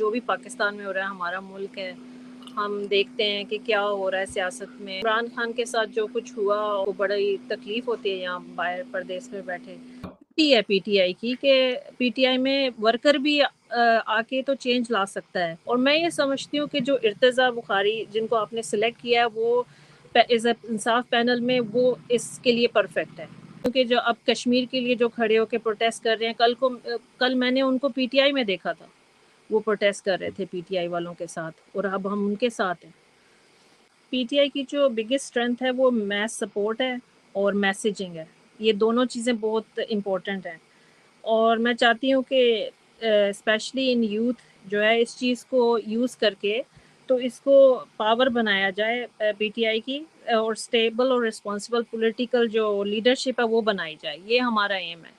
جو بھی پاکستان میں ہو رہا ہے، ہمارا ملک ہے، ہم دیکھتے ہیں کہ کیا ہو رہا ہے سیاست میں. عمران خان کے ساتھ جو کچھ ہوا وہ بڑی تکلیف ہوتی ہے یہاں باہر پردیس میں بیٹھے. ہے پی ٹی آئی کی کہ پی ٹی آئی میں ورکر بھی آ کے تو چینج لا سکتا ہے. اور میں یہ سمجھتی ہوں کہ جو ارتضیٰ بخاری جن کو آپ نے سلیکٹ کیا ہے وہ انصاف پینل میں وہ اس کے لیے پرفیکٹ ہے. کیونکہ جو اب کشمیر کے لیے جو کھڑے ہو کے پروٹیسٹ کر رہے ہیں، کل میں نے ان کو پی ٹی آئی میں دیکھا تھا، وہ پروٹیسٹ کر رہے تھے پی ٹی آئی والوں کے ساتھ، اور اب ہم ان کے ساتھ ہیں. پی ٹی آئی کی جو بگیسٹ اسٹرینتھ ہے وہ میس سپورٹ ہے اور میسیجنگ ہے. یہ دونوں چیزیں بہت امپورٹنٹ ہیں، اور میں چاہتی ہوں کہ اسپیشلی ان یوتھ جو ہے اس چیز کو یوز کر کے تو اس کو پاور بنایا جائے پی ٹی آئی کی، اور اسٹیبل اور رسپانسبل پولیٹیکل جو لیڈرشپ ہے وہ بنائی جائے. یہ ہمارا ایم ہے.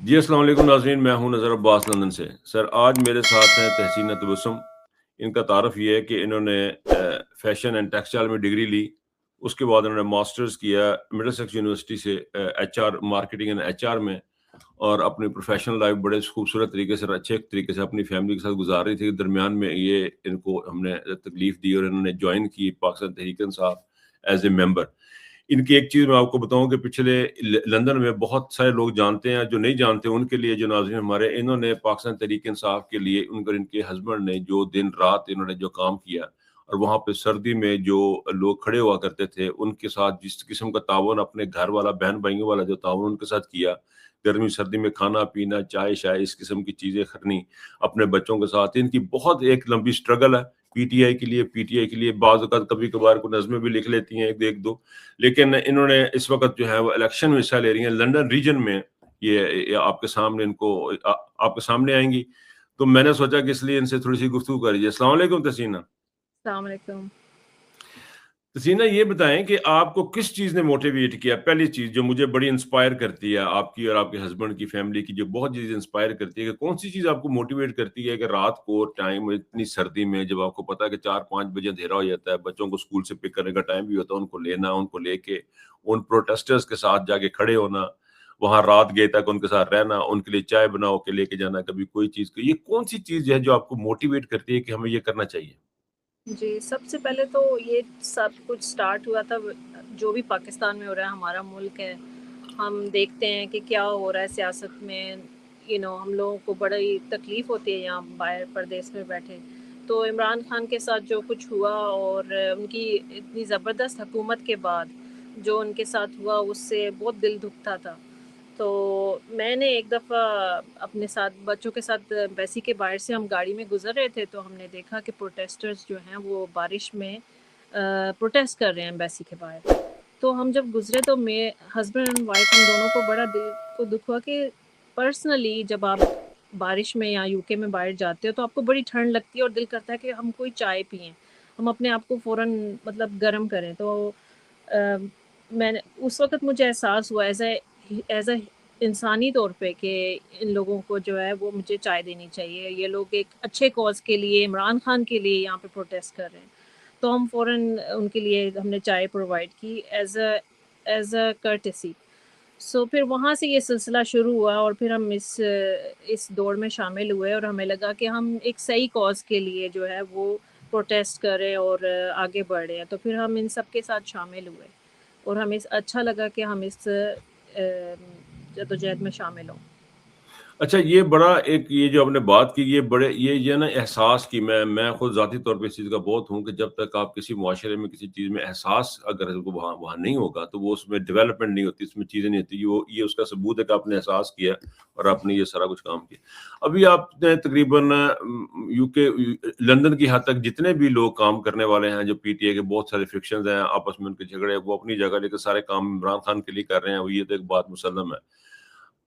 جی السلام علیکم ناظرین، میں ہوں نظر عباس لندن سے. سر آج میرے ساتھ ہیں تحسینہ تبسم. ان کا تعارف یہ ہے کہ انہوں نے فیشن اینڈ ٹیکسٹائل میں ڈگری لی، اس کے بعد انہوں نے ماسٹرز کیا مڈل سیکس یونیورسٹی سے H R marketing and H R میں، اور اپنی پروفیشنل لائف بڑے خوبصورت طریقے سے اچھے طریقے سے اپنی فیملی کے ساتھ گزار رہی تھی. درمیان میں یہ ان کو ہم نے تکلیف دی اور انہوں نے جوائن کی پاکستان تحریک انصاف ایز اے ممبر. ان کی ایک چیز میں آپ کو بتاؤں کہ پچھلے لندن میں بہت سارے لوگ جانتے ہیں، جو نہیں جانتے ان کے لیے جو ناظرین ہمارے، انہوں نے پاکستان تحریک انصاف کے لیے ان کے ہسبینڈ نے جو دن رات انہوں نے جو کام کیا، اور وہاں پہ سردی میں جو لوگ کھڑے ہوا کرتے تھے ان کے ساتھ جس قسم کا تعاون اپنے گھر والا بہن بھائیوں والا جو تعاون ان کے ساتھ کیا، گرمی سردی میں کھانا پینا چائے شائے اس قسم کی چیزیں کرنی اپنے بچوں کے ساتھ، ان کی بہت ایک لمبی سٹرگل ہے پی ٹی آئی کے لیے. بعض اوقات کبھی کبھار کو نظمیں بھی لکھ لیتی ہیں ایک دو، لیکن انہوں نے اس وقت جو ہے وہ الیکشن میں حصہ لے رہی ہیں لندن ریجن میں. یہ آپ کے سامنے آپ کے سامنے آئیں گی، تو میں نے سوچا کہ اس لیے ان سے تھوڑی سی گفتگو کریے. السلام علیکم تحسینہ. السلام علیکم. تحسینہ یہ بتائیں کہ آپ کو کس چیز نے موٹیویٹ کیا؟ پہلی چیز جو مجھے بڑی انسپائر کرتی ہے آپ کی اور آپ کے ہسبینڈ کی فیملی کی، جو بہت چیز انسپائر کرتی ہے، کہ کون سی چیز آپ کو موٹیویٹ کرتی ہے کہ رات کو ٹائم اتنی سردی میں جب آپ کو پتا ہے کہ 4-5 بجے اندھیرا ہو جاتا ہے، بچوں کو اسکول سے پک کرنے کا ٹائم بھی ہوتا ہے، ان کو لینا، ان کو لے کے ان پروٹیسٹرز کے ساتھ جا کے کھڑے ہونا، وہاں رات گئے تک ان کے ساتھ رہنا، ان کے لیے چائے بناؤ کے لے کے جانا کبھی کوئی چیز کو، یہ کون سی چیز ہے جو آپ کو موٹیویٹ کرتی ہے کہ ہمیں یہ کرنا چاہیے؟ جی، سب سے پہلے تو یہ سب کچھ سٹارٹ ہوا تھا جو بھی پاکستان میں ہو رہا ہے، ہمارا ملک ہے، ہم دیکھتے ہیں کہ کیا ہو رہا ہے سیاست میں. ہم لوگوں کو بڑی تکلیف ہوتی ہے یہاں باہر پردیس میں بیٹھے. تو عمران خان کے ساتھ جو کچھ ہوا اور ان کی اتنی زبردست حکومت کے بعد جو ان کے ساتھ ہوا، اس سے بہت دل دکھتا تھا. تو میں نے ایک دفعہ اپنے ساتھ بچوں کے ساتھ ایمبیسی کے باہر سے ہم گاڑی میں گزر رہے تھے، تو ہم نے دیکھا کہ پروٹیسٹرز جو ہیں وہ بارش میں پروٹیسٹ کر رہے ہیں ایمبیسی کے باہر. تو ہم جب گزرے تو میں ہسبینڈ اینڈ وائف ہم دونوں کو بڑا دل کو دکھ ہوا کہ پرسنلی جب آپ بارش میں یا یو کے میں باہر جاتے ہو تو آپ کو بڑی ٹھنڈ لگتی ہے اور دل کرتا ہے کہ ہم کوئی چائے پئیں، ہم اپنے آپ کو فوراً گرم کریں. تو میں نے اس وقت مجھے احساس ہوا ایز اے انسانی طور پہ کہ ان لوگوں کو جو ہے وہ مجھے چائے دینی چاہیے. یہ لوگ ایک اچھے کاز کے لیے، عمران خان کے لیے یہاں پہ پروٹیسٹ کر رہے ہیں. تو ہم فوراً ان کے لیے ہم نے چائے پرووائڈ کی ایز اے کرٹسی. سو پھر وہاں سے یہ سلسلہ شروع ہوا، اور پھر ہم اس دوڑ میں شامل ہوئے، اور ہمیں لگا کہ ہم ایک صحیح کاز کے لیے جو ہے وہ پروٹیسٹ کریں اور آگے بڑھ رہے ہیں. تو پھر ہم ان سب کے ساتھ شامل ہوئے، اور ہمیں اچھا لگا کہ ہم اس جدوجہد میں شامل ہوں. اچھا، یہ بڑا ایک یہ جو آپ نے بات کی، یہ نا احساس کی، میں خود ذاتی طور پہ اس چیز کا بہت ہوں کہ جب تک آپ کسی معاشرے میں کسی چیز میں احساس اگر وہاں نہیں ہوگا تو وہ اس میں ڈیولپمنٹ نہیں ہوتی، اس میں چیزیں نہیں ہوتی. یہ اس کا ثبوت ہے کہ آپ نے احساس کیا اور آپ نے یہ سارا کچھ کام کیا. ابھی آپ نے تقریباً یو کے لندن کی حد تک جتنے بھی لوگ کام کرنے والے ہیں، جو پی ٹی اے کے بہت سارے فکشنز ہیں آپس میں ان کے جھگڑے، وہ اپنی جگہ لے کے سارے کام عمران خان کے لیے کر رہے ہیں، یہ تو ایک بات مسلم ہے.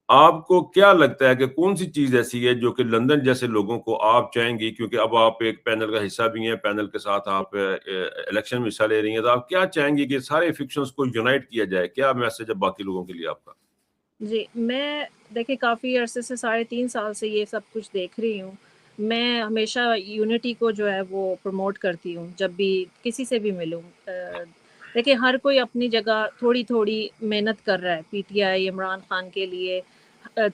آپ کو کیا لگتا ہے کہ کون سی چیز ایسی ہے جو کہ لندن جیسے لوگوں کو آپ چاہیں گی، کیونکہ اب آپ ایک پینل کا حصہ بھی ہیں، پینل کے ساتھ آپ الیکشن میں حصہ لے رہی ہیں، تو آپ کیا چاہیں گی کہ سارے فکشنز کو یونائٹ کیا جائے؟ کیا میسج ہے باقی لوگوں کے لیے آپ کا؟ جی، میں دیکھیں کافی عرصے سے 3.5 سال سے یہ سب کچھ دیکھ رہی ہوں. میں ہمیشہ یونٹی کو جو ہے وہ پروموٹ کرتی ہوں جب بھی کسی سے بھی ملوں. دیکھیں ہر کوئی اپنی جگہ تھوڑی تھوڑی محنت کر رہا ہے، P T I Imran Khan کے لیے،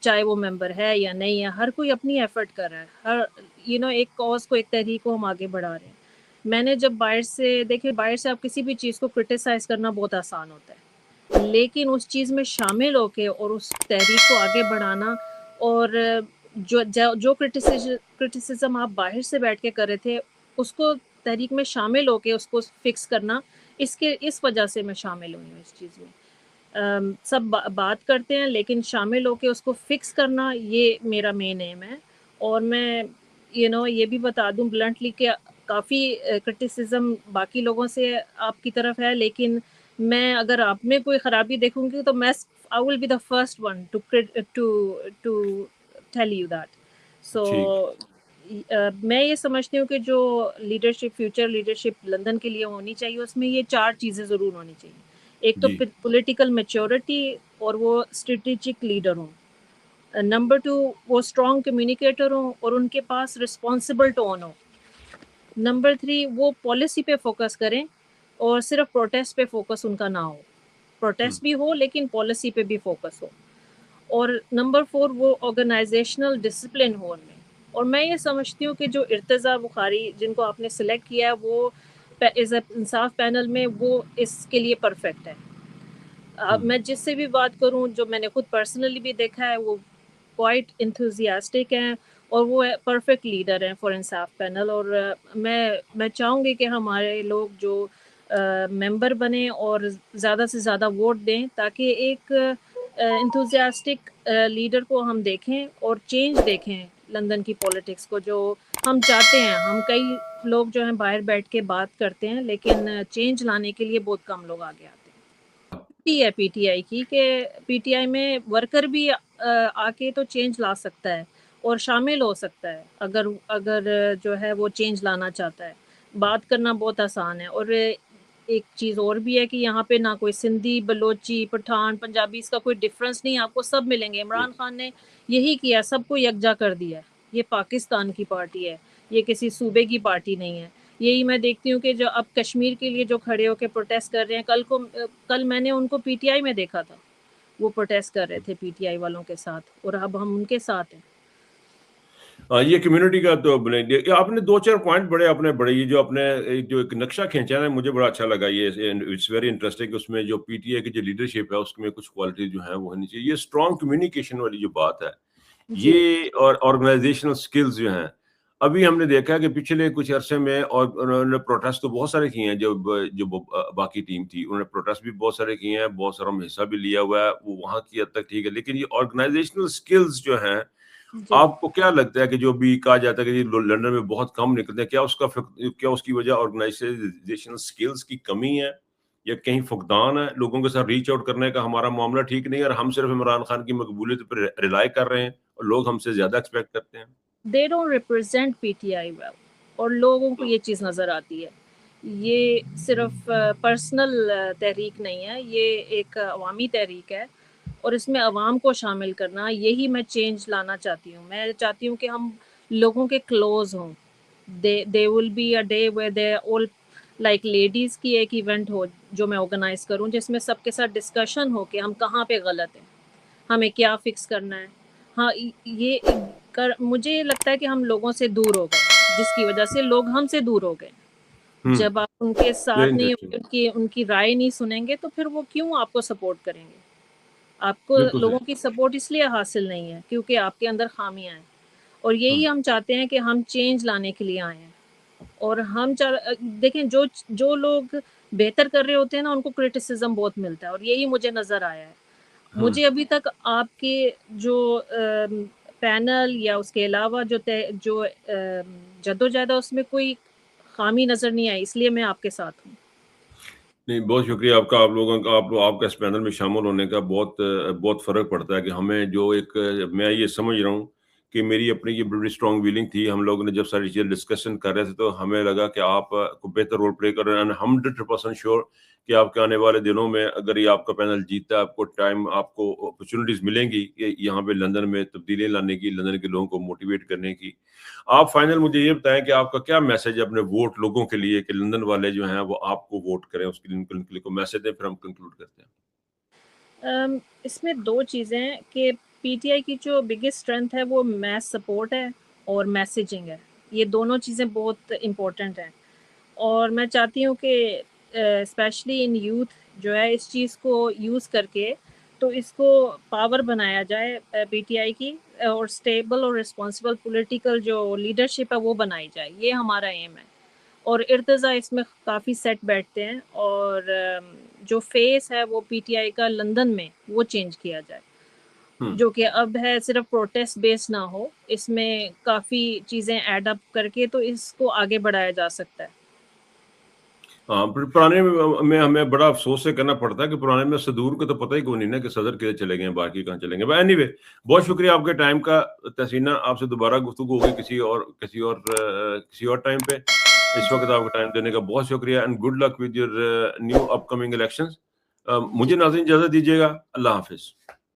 چاہے وہ ممبر ہے یا نہیں ہے، ہر کوئی اپنی ایفرٹ کر رہا ہے، ہر ایک کاز کو، ایک تحریک کو ہم آگے بڑھا رہے ہیں۔ میں نے جب باہر سے آپ کسی بھی چیز کو کرٹیسائز کرنا بہت آسان ہوتا ہے، لیکن اس چیز میں شامل ہو کے اور اس تحریک کو آگے بڑھانا، اور جو کرٹیسزم آپ باہر سے بیٹھ کے کر رہے تھے اس کو تحریک میں شامل ہو کے اس کو فکس کرنا، اس وجہ سے میں شامل ہوئی ہوں اس چیز میں۔ سب بات کرتے ہیں لیکن شامل ہو کے اس کو فکس کرنا، یہ میرا مین ایم ہے۔ اور میں یہ بھی بتا دوں بلنٹلی کہ کافی کرٹیسزم باقی لوگوں سے آپ کی طرف ہے، لیکن میں اگر آپ میں کوئی خرابی دیکھوں گی تو میں I will be the first one to tell you that. So ٹھیک میں یہ سمجھتی ہوں کہ جو فیوچر لیڈرشپ لندن کے لیے ہونی چاہیے، اس میں یہ 4 چیزیں ضرور ہونی چاہیے۔ ایک تو جی پولیٹیکل میچورٹی، اور وہ اسٹریٹجک لیڈر ہوں۔ نمبر 2، وہ اسٹرانگ کمیونیکیٹر ہوں اور ان کے پاس رسپانسبل ٹون ہو۔ نمبر 3، وہ پالیسی پہ فوکس کریں اور صرف پروٹیسٹ پہ فوکس ان کا نہ ہو، پروٹیسٹ بھی ہو لیکن پالیسی پہ بھی فوکس ہو۔ اور نمبر 4، وہ آرگنائزیشنل ڈسپلن ہو ان میں۔ اور میں یہ سمجھتی ہوں کہ جو ارتضیٰ بخاری جن کو آپ نے سلیکٹ کیا ہے، وہ انصاف پینل میں، وہ اس کے لیے پرفیکٹ ہے۔ میں جس سے بھی بات کروں، جو میں نے خود پرسنلی بھی دیکھا ہے، وہ کوائٹ انتھوزیاسٹک ہیں اور وہ پرفیکٹ لیڈر ہیں فار انصاف پینل۔ اور میں چاہوں گی کہ ہمارے لوگ جو ممبر بنیں اور زیادہ سے زیادہ ووٹ دیں، تاکہ ایک انتھوزیاسٹک لیڈر کو ہم دیکھیں اور چینج دیکھیں لندن کی پولیٹکس کو، جو ہم چاہتے ہیں۔ ہم کئی لوگ جو ہیں باہر بیٹھ کے بات کرتے ہیں، لیکن چینج لانے کے لیے بہت کم لوگ آگے آتے ہیں۔ ہے پی ٹی آئی کی کہ پی ٹی آئی میں ورکر بھی آ کے تو چینج لا سکتا ہے اور شامل ہو سکتا ہے، اگر جو ہے وہ چینج لانا چاہتا ہے۔ بات کرنا بہت آسان ہے۔ اور ایک چیز اور بھی ہے کہ یہاں پہ نہ کوئی سندھی، بلوچی، پٹھان، پنجابی، اس کا کوئی ڈفرینس نہیں، آپ کو سب ملیں گے۔ عمران خان نے یہی کیا، سب کو یکجا کر دیا ہے۔ یہ پاکستان کی پارٹی ہے، یہ کسی صوبے کی پارٹی نہیں ہے۔ یہی میں دیکھتی ہوں کہ جو اب کشمیر کے لیے جو کھڑے ہو کے پروٹیسٹ کر رہے ہیں، کل میں نے ان کو پی ٹی آئی میں دیکھا تھا، وہ پروٹیسٹ کر رہے تھے پی ٹی آئی والوں کے ساتھ، اور اب ہم ان کے ساتھ ہیں۔ یہ کمیونٹی کا تو آپ نے 2-4 پوائنٹ بڑے یہ جو اپنے جو ایک نقشہ کھینچا ہے، مجھے بڑا اچھا لگا۔ یہ اٹس ویری انٹرسٹنگ، اس میں جو پی ٹی اے کی جو لیڈرشپ ہے اس میں کچھ کوالٹی جو ہیں وہ ہونی چاہیے۔ یہ اسٹرانگ کمیونیکیشن والی جو بات ہے، جی یہ اور آرگنائزیشنل سکلز جو ہیں، ابھی ہم نے دیکھا کہ پچھلے کچھ عرصے میں، اور انہوں نے پروٹیسٹ تو بہت سارے کیے ہیں، جو باقی ٹیم تھی انہوں نے پروٹیسٹ بھی بہت سارے کیے ہیں، بہت سارا حصہ بھی لیا ہوا ہے، وہ وہاں کی حد تک ٹھیک ہے، لیکن یہ آرگنائزیشنل سکلز جو ہیں، جی آپ کو کیا لگتا ہے کہ جو بھی کہا جاتا ہے کہ لندن میں بہت کم نکلتے ہیں، کیا اس کی وجہ آرگنائزیشنل سکلز کی کمی ہے، یا کہیں فقدان ہے؟ لوگوں کے ساتھ ریچ آؤٹ کرنے کا ہمارا معاملہ ٹھیک نہیں ہے، اور ہم صرف عمران خان کی مقبولیت پر ریلائی کر رہے ہیں اور لوگ ہم سے زیادہ ایکسپیکٹ کرتے ہیں؟ They don't represent P T I well, اور لوگوں کو یہ چیز نظر آتی ہے۔ یہ صرف پرسنل تحریک نہیں ہے، یہ ایک عوامی تحریک ہے، اور اس میں عوام کو شامل کرنا، یہی میں چینج لانا چاہتی ہوں۔ میں چاہتی ہوں کہ ہم لوگوں کے کلوز ہوں۔ They will be a day where they all like ladies کی ایک ایونٹ ہو جو میں آرگنائز کروں، جس میں سب کے ساتھ ڈسکشن ہو کہ ہم کہاں پہ غلط ہیں، ہمیں کیا فکس کرنا ہے۔ ہاں، مجھے لگتا ہے کہ ہم لوگوں سے دور ہو گئے، جس کی وجہ سے لوگ ہم سے دور ہو گئے۔ جب آپ ان کے ویری ساتھ نہیں انٹرسٹنگ، ہوں گے، ان کی رائے نہیں سنیں گے، تو پھر وہ کیوں آپ کو سپورٹ کریں گے؟ آپ کو بالکل لوگوں صحیح۔ کی سپورٹ اس لیے حاصل نہیں ہے کیونکہ آپ کے اندر خامیاں ہیں، اور یہی ہم چاہتے ہیں کہ ہم چینج لانے کے لیے آئے ہیں۔ اور دیکھیں جو لوگ بہتر کر رہے ہوتے ہیں نا، ان کو کرٹیسزم بہت ملتا ہے، اور یہی مجھے نظر آیا ہے۔ مجھے ابھی تک آپ کے جو پینل یا اس کے علاوہ جو جدوجہد ہے، اس میں کوئی خامی نظر نہیں آئی، اس لیے میں آپ کے ساتھ ہوں۔ نہیں، بہت شکریہ آپ کا، آپ لوگوں کا، آپ کا اس پینل میں شامل ہونے کا بہت بہت فرق پڑتا ہے کہ ہمیں جو ایک، میں یہ سمجھ رہا ہوں کہ میری اپنی یہ بڑی اسٹرانگ ویلنگ تھی. ہم لوگوں نے جب ساری چیزیں ڈسکشن کر رہے تھے تو ہمیں لگا کہ آپ کو بہتر رول پلے کر رہے ہیں. 100% شیور کہ آپ کے آنے والے دنوں میں اگر یہ آپ کا پینل جیتا ہے، آپ کو ٹائم، آپ کو اپرچونیٹیز ملیں گی کہ یہاں پہ لندن میں تبدیلی لانے کی، لندن کے لوگوں کو موٹیویٹ کرنے کی. آپ فائنل مجھے یہ بتائیں کہ آپ کا کیا میسج ہے اپنے ووٹ لوگوں کے لیے کہ لندن والے جو ہیں وہ آپ کو ووٹ کریں، اس کے لیے ان کے لیے کو میسج دیں، پھر ہم کنکلوڈ کرتے ہیں. اس میں 2 چیزیں ہیں کہ پی ٹی آئی کی جو بگیسٹ اسٹرینتھ ہے وہ میس سپورٹ ہے اور میسیجنگ ہے. یہ دونوں چیزیں بہت امپورٹنٹ ہیں، اور میں چاہتی ہوں کہ اسپیشلی ان یوتھ جو ہے اس چیز کو یوز کر کے تو اس کو پاور بنایا جائے پی ٹی آئی کی، اور اسٹیبل اور رسپانسبل پولیٹیکل جو لیڈرشپ ہے وہ بنائی جائے. یہ ہمارا ایم ہے، اور ارتضیٰ اس میں کافی سیٹ بیٹھتے ہیں، اور جو فیس ہے وہ پی ٹی آئی کا لندن میں وہ چینج کیا جائے، جو کہ اب ہے صرف پروٹیسٹ بیس نہ ہو، اس میں کافی چیزیں ایڈ اپ کر کے تو اس کو آگے بڑھایا جا سکتا ہے. ہاں، پرانے میں ہمیں بڑا افسوس سے کرنا پڑتا ہے کہ پرانے میں صدور کو تو پتہ ہی کوئی نہیں نا کہ صدر کدھر چلے گئے ہیں، باقی کہاں چلیں گے. بٹ اینی وے، بہت شکریہ آپ کے ٹائم کا. تحسینہ، آپ سے دوبارہ گفتگو ہوگی کسی اور ٹائم پہ. اس وقت آپ کا ٹائم دینے کا بہت شکریہ، and good luck with your new upcoming elections. جی مجھے ناظرین اجازت دیجیے گا. اللہ حافظ.